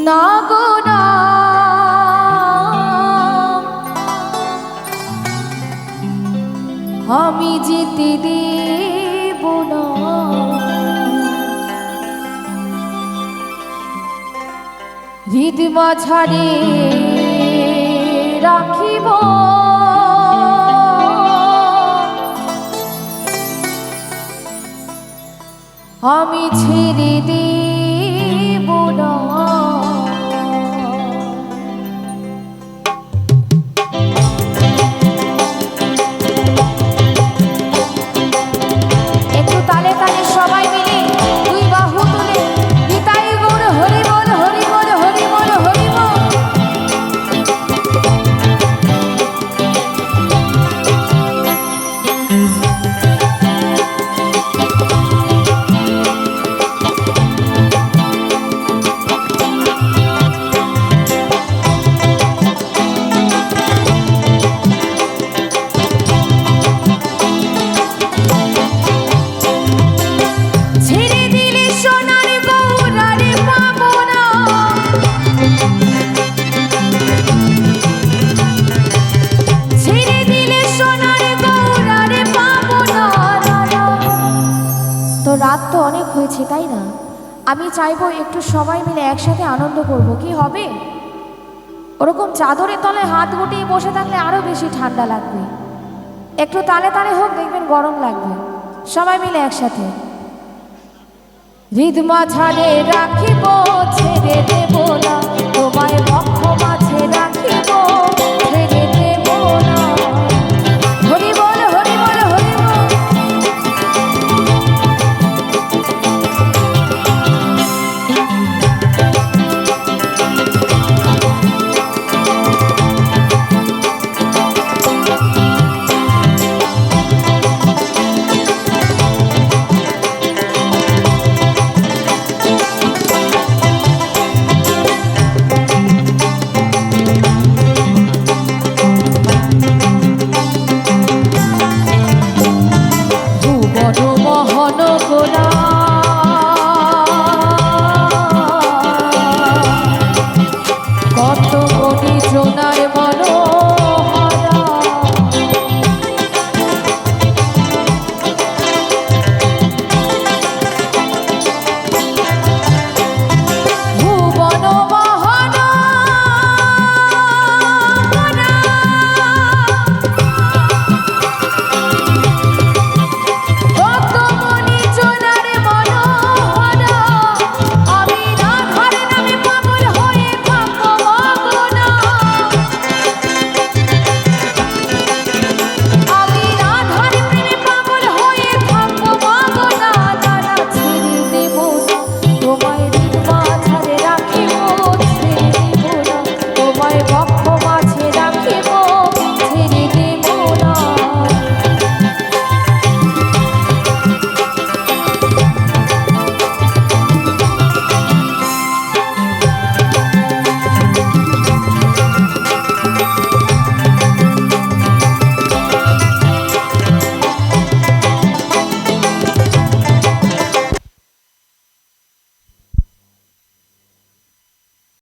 না গো না, আমি যেতে দেব না। হৃদ মাঝারে রাখিব আমি ছেড়ে দেব না। একটু তালে তালে সবাই মিলে দুই বাহু তুলে নিতাই গৌর হরি বল হরি বল হরি বল হরি বল। রাত তো অনেক হয়েছে তাই না? আমি চাইবো একটু সবাই মিলে একসাথে আনন্দ করব, কি হবে? ওরকম চাদরের তলায় হাত গুটিয়ে বসে থাকলে আরো বেশি ঠান্ডা লাগবে। একটু তালে তালে হোক, দেখবেন গরম লাগবে। সবাই মিলে একসাথে। হৃদ মাঝারে রাখিব ছেড়ে দেব না, তোমায় বক্ষ মাঝে রাখিব ছেড়ে দেব না। হরি বল হরি বল হরি বল।